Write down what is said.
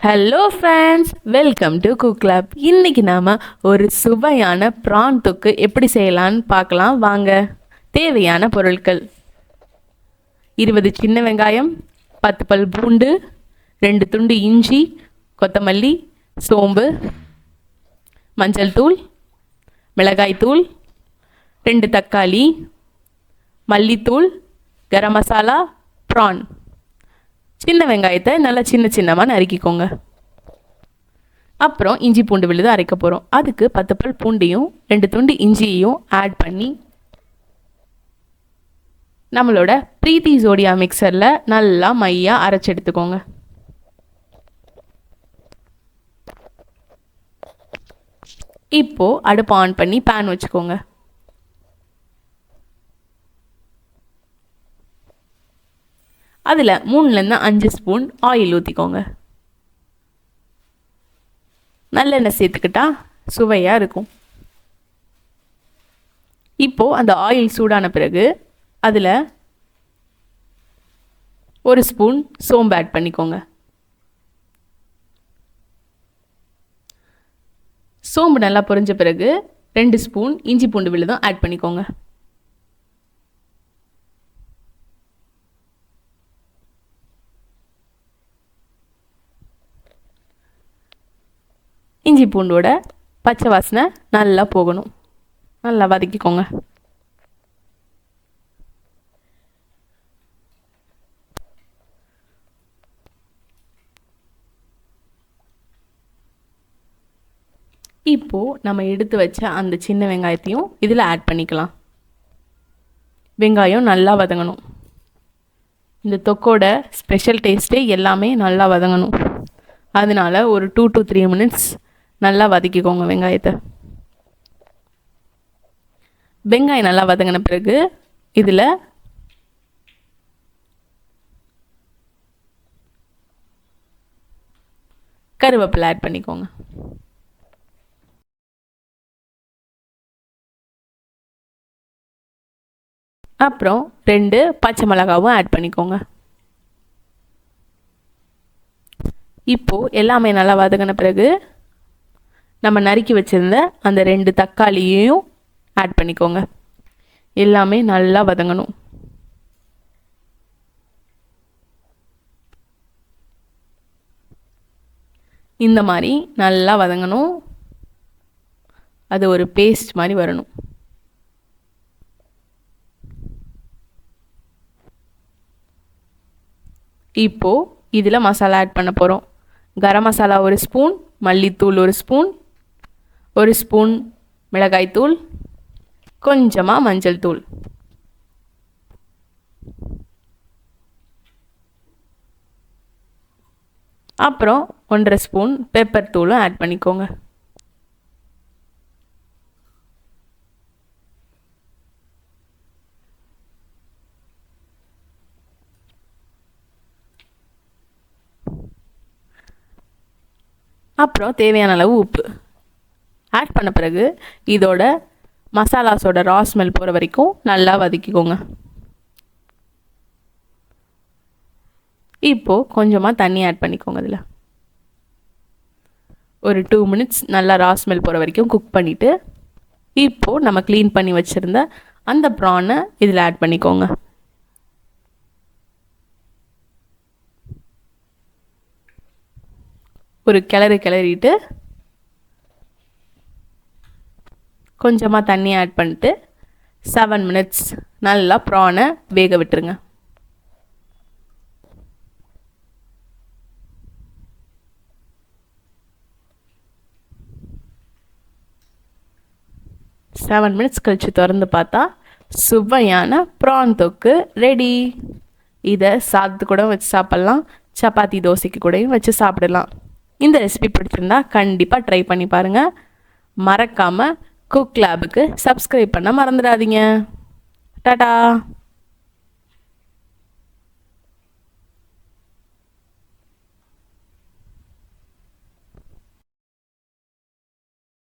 Hello friends, welcome to cook lab. இன்றைக்கி நாம் ஒரு சுவையான ப்ரான் தொக்கு எப்படி செய்யலான்னு பார்க்கலாம் வாங்க. தேவையான பொருட்கள்: 20 சின்ன வெங்காயம், 10 பல் பூண்டு, 2 துண்டு இஞ்சி, கொத்தமல்லி, சோம்பு, மஞ்சள் தூள், மிளகாய் தூள், 2 தக்காளி, மல்லித்தூள், கரம் மசாலா, ப்ரான். சின்ன வெங்காயத்தை நல்லா சின்னமாக நறுக்கிக்கோங்க. அப்புறம் இஞ்சி பூண்டு விழுது அரைக்க போகிறோம். அதுக்கு 10 பல் பூண்டையும் 2 துண்டு இஞ்சியையும் ஆட் பண்ணி நம்மளோட பிரீத்தி ஜோடியா மிக்சரில் நல்லா மையாக அரைச்சி எடுத்துக்கோங்க. இப்போது அடுப்பு ஆன் பண்ணி பேன் வச்சுக்கோங்க. அதில் 3லேருந்து 5 ஸ்பூன் ஆயில் ஊற்றிக்கோங்க. நல்லெண்ணெய் சேர்த்துக்கிட்டா சுவையாக இருக்கும். இப்போது அந்த ஆயில் சூடான பிறகு அதில் 1 ஸ்பூன் சோம்பு ஆட் பண்ணிக்கோங்க. சோம்பு நல்லா பொரிஞ்ச பிறகு 2 ஸ்பூன் இஞ்சி பூண்டு விழுதும் ஆட் பண்ணிக்கோங்க. இஞ்சி பூண்டோட பச்சை வாசனை நல்லா போகணும். நல்லா வதக்கிக்கோங்க. இப்போது நம்ம எடுத்து வச்ச அந்த சின்ன வெங்காயத்தையும் இதில் ஆட் பண்ணிக்கலாம். வெங்காயம் நல்லா வதங்கணும். இந்த தொக்கோட ஸ்பெஷல் டேஸ்ட்டே எல்லாமே நல்லா வதங்கணும். அதனால் ஒரு 2 to 3 மினிட்ஸ் நல்லா வதக்கிக்கோங்க வெங்காயத்தை. வெங்காயம் நல்லா வதங்கின பிறகு இதில் கருவேப்பிலை ஆட் பண்ணிக்கோங்க. அப்புறம் 2 பச்சை மிளகாவும் ஆட் பண்ணிக்கோங்க. இப்போது எல்லாமே நல்லா வதங்கின பிறகு நம்ம நறுக்கி வச்சுருந்த அந்த 2 தக்காளியையும் ஆட் பண்ணிக்கோங்க. எல்லாமே நல்லா வதங்கணும். இந்த மாதிரி நல்லா வதங்கணும். அது ஒரு பேஸ்ட் மாதிரி வரணும். இப்போது இதில் மசாலா ஆட் பண்ண போகிறோம். கரம் மசாலா 1 ஸ்பூன், மல்லித்தூள் 1 ஸ்பூன், 1 ஸ்பூன் மிளகாய்த்தூள், கொஞ்சமாக மஞ்சள் தூள், அப்புறம் 1.5 ஸ்பூன் பெப்பர் தூளும் ஆட் பண்ணிக்கோங்க. அப்புறம் தேவையான அளவு உப்பு ஆட் பண்ண பிறகு இதோட மசாலாஸோட ரா ஸ்மெல் போகிற வரைக்கும் நல்லா வதக்கிக்கோங்க. இப்போது கொஞ்சமாக தண்ணி ஆட் பண்ணிக்கோங்க. இதில் ஒரு 2 மினிட்ஸ் நல்லா ரா ஸ்மெல் போகிற வரைக்கும் குக் பண்ணிவிட்டு இப்போது நம்ம க்ளீன் பண்ணி வச்சுருந்த அந்த ப்ரானை இதில் ஆட் பண்ணிக்கோங்க. ஒரு கிளறிட்டு கொஞ்சமாக தண்ணி ஆட் பண்ணிட்டு 7 மினிட்ஸ் நல்லா ப்ரானை வேக விட்டுருங்க. செவன் மினிட்ஸ் கழித்து திறந்து பார்த்தா சுவையான ப்ரான் தொக்கு ரெடி. இதை சாதத்து கூட வச்சு சாப்பிட்லாம், சப்பாத்தி தோசைக்கு கூடயும் வச்சு சாப்பிடலாம். இந்த ரெசிபி பிடிச்சிருந்தா கண்டிப்பாக ட்ரை பண்ணி பாருங்கள். மறக்காமல் குக் லேபுக்கு சப்ஸ்கிரைப் பண்ண மறந்துடாதீங்க. டாடா.